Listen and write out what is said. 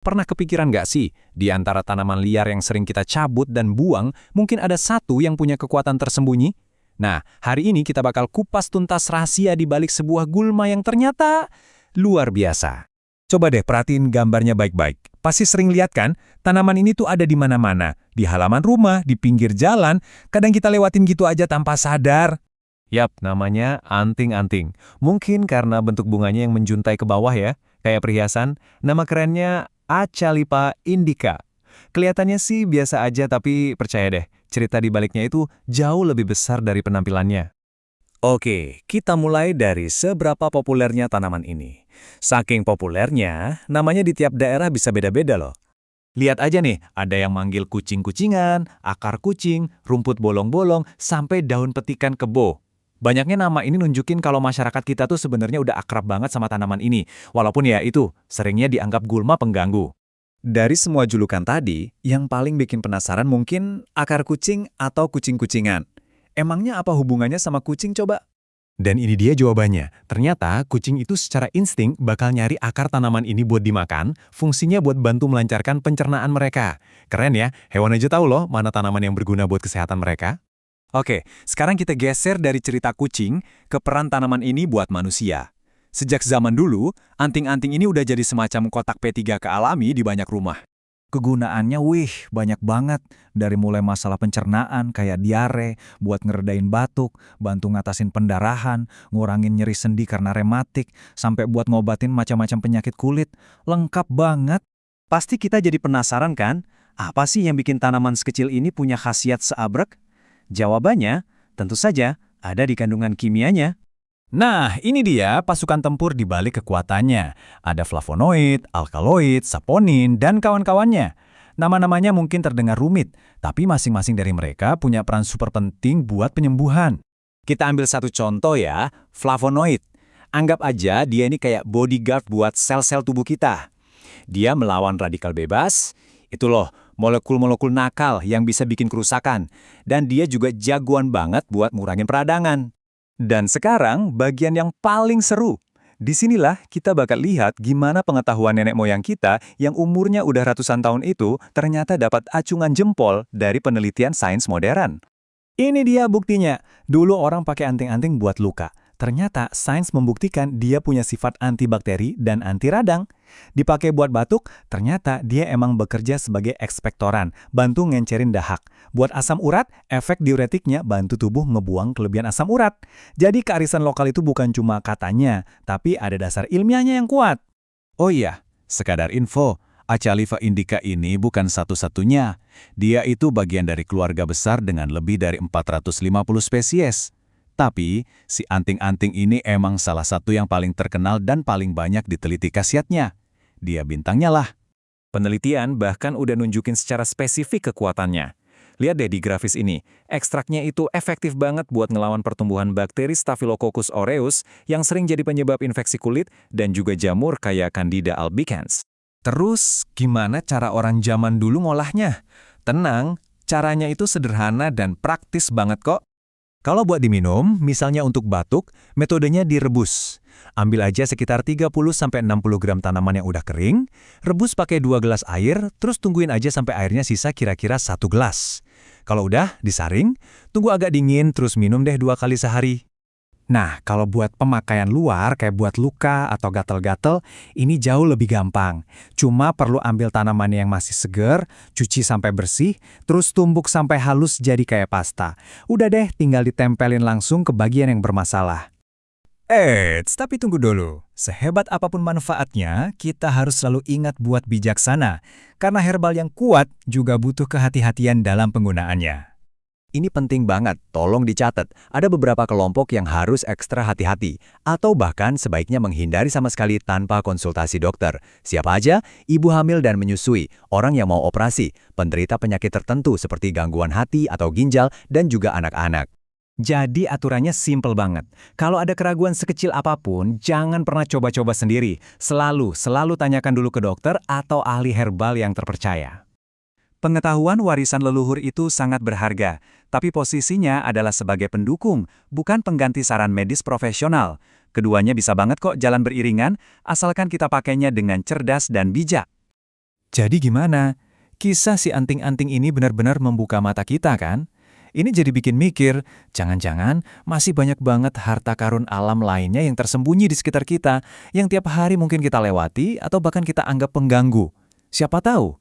Pernah kepikiran nggak sih, di antara tanaman liar yang sering kita cabut dan buang, mungkin ada satu yang punya kekuatan tersembunyi? Nah, hari ini kita bakal kupas tuntas rahasia di balik sebuah gulma yang ternyata luar biasa. Coba deh perhatiin gambarnya baik-baik. Pasti sering lihat kan, tanaman ini tuh ada di mana-mana. Di halaman rumah, di pinggir jalan, kadang kita lewatin gitu aja tanpa sadar. Yap, namanya anting-anting. Mungkin karena bentuk bunganya yang menjuntai ke bawah ya, kayak perhiasan. Nama kerennya Acalypha indica. Kelihatannya sih biasa aja, tapi percaya deh, cerita di baliknya itu jauh lebih besar dari penampilannya. Oke, kita mulai dari seberapa populernya tanaman ini. Saking populernya, namanya di tiap daerah bisa beda-beda loh. Lihat aja nih, ada yang manggil kucing-kucingan, akar kucing, rumput bolong-bolong, sampai daun petikan kebo. Banyaknya nama ini nunjukin kalau masyarakat kita tuh sebenarnya udah akrab banget sama tanaman ini, walaupun ya itu, seringnya dianggap gulma pengganggu. Dari semua julukan tadi, yang paling bikin penasaran mungkin akar kucing atau kucing-kucingan. Emangnya apa hubungannya sama kucing coba? Dan ini dia jawabannya. Ternyata kucing itu secara insting bakal nyari akar tanaman ini buat dimakan, fungsinya buat bantu melancarkan pencernaan mereka. Keren ya, hewan aja tahu loh mana tanaman yang berguna buat kesehatan mereka. Oke, sekarang kita geser dari cerita kucing ke peran tanaman ini buat manusia. Sejak zaman dulu, anting-anting ini udah jadi semacam kotak P3K alami di banyak rumah. Kegunaannya banyak banget. Dari mulai masalah pencernaan kayak diare, buat ngeredain batuk, bantu ngatasin pendarahan, ngurangin nyeri sendi karena rematik, sampai buat ngobatin macam-macam penyakit kulit. Lengkap banget. Pasti kita jadi penasaran kan? Apa sih yang bikin tanaman sekecil ini punya khasiat seabrek? Jawabannya, tentu saja, ada di kandungan kimianya. Nah, ini dia pasukan tempur di balik kekuatannya. Ada flavonoid, alkaloid, saponin, dan kawan-kawannya. Nama-namanya mungkin terdengar rumit, tapi masing-masing dari mereka punya peran super penting buat penyembuhan. Kita ambil satu contoh ya, flavonoid. Anggap aja dia ini kayak bodyguard buat sel-sel tubuh kita. Dia melawan radikal bebas, itu loh, molekul-molekul nakal yang bisa bikin kerusakan. Dan dia juga jagoan banget buat ngurangin peradangan. Dan sekarang, bagian yang paling seru. Disinilah kita bakal lihat gimana pengetahuan nenek moyang kita yang umurnya udah ratusan tahun itu ternyata dapat acungan jempol dari penelitian sains modern. Ini dia buktinya. Dulu orang pakai anting-anting buat luka. Ternyata sains membuktikan dia punya sifat antibakteri dan anti radang. Dipakai buat batuk, ternyata dia emang bekerja sebagai ekspektoran, bantu ngencerin dahak. Buat asam urat, efek diuretiknya bantu tubuh ngebuang kelebihan asam urat. Jadi kearifan lokal itu bukan cuma katanya, tapi ada dasar ilmiahnya yang kuat. Oh iya, sekadar info, Acalypha indica ini bukan satu-satunya. Dia itu bagian dari keluarga besar dengan lebih dari 450 spesies. Tapi, si anting-anting ini emang salah satu yang paling terkenal dan paling banyak diteliti khasiatnya. Dia bintangnya lah. Penelitian bahkan udah nunjukin secara spesifik kekuatannya. Lihat deh di grafis ini, ekstraknya itu efektif banget buat ngelawan pertumbuhan bakteri Staphylococcus aureus yang sering jadi penyebab infeksi kulit dan juga jamur kayak Candida albicans. Terus, gimana cara orang zaman dulu ngolahnya? Tenang, caranya itu sederhana dan praktis banget kok. Kalau buat diminum, misalnya untuk batuk, metodenya direbus. Ambil aja sekitar 30-60 gram tanaman yang udah kering, rebus pakai 2 gelas air, terus tungguin aja sampai airnya sisa kira-kira 1 gelas. Kalau udah, disaring, tunggu agak dingin, terus minum deh 2 kali sehari. Nah, kalau buat pemakaian luar, kayak buat luka atau gatel-gatel, ini jauh lebih gampang. Cuma perlu ambil tanaman yang masih segar, cuci sampai bersih, terus tumbuk sampai halus jadi kayak pasta. Udah deh, tinggal ditempelin langsung ke bagian yang bermasalah. Tapi tunggu dulu. Sehebat apapun manfaatnya, kita harus selalu ingat buat bijaksana. Karena herbal yang kuat juga butuh kehati-hatian dalam penggunaannya. Ini penting banget, tolong dicatat. Ada beberapa kelompok yang harus ekstra hati-hati, atau bahkan sebaiknya menghindari sama sekali tanpa konsultasi dokter. Siapa aja? Ibu hamil dan menyusui, orang yang mau operasi, penderita penyakit tertentu seperti gangguan hati atau ginjal, dan juga anak-anak. Jadi aturannya simple banget. Kalau ada keraguan sekecil apapun, jangan pernah coba-coba sendiri. Selalu tanyakan dulu ke dokter atau ahli herbal yang terpercaya. Pengetahuan warisan leluhur itu sangat berharga, tapi posisinya adalah sebagai pendukung, bukan pengganti saran medis profesional. Keduanya bisa banget kok jalan beriringan, asalkan kita pakainya dengan cerdas dan bijak. Jadi gimana? Kisah si anting-anting ini benar-benar membuka mata kita kan? Ini jadi bikin mikir, jangan-jangan masih banyak banget harta karun alam lainnya yang tersembunyi di sekitar kita, yang tiap hari mungkin kita lewati atau bahkan kita anggap pengganggu. Siapa tahu,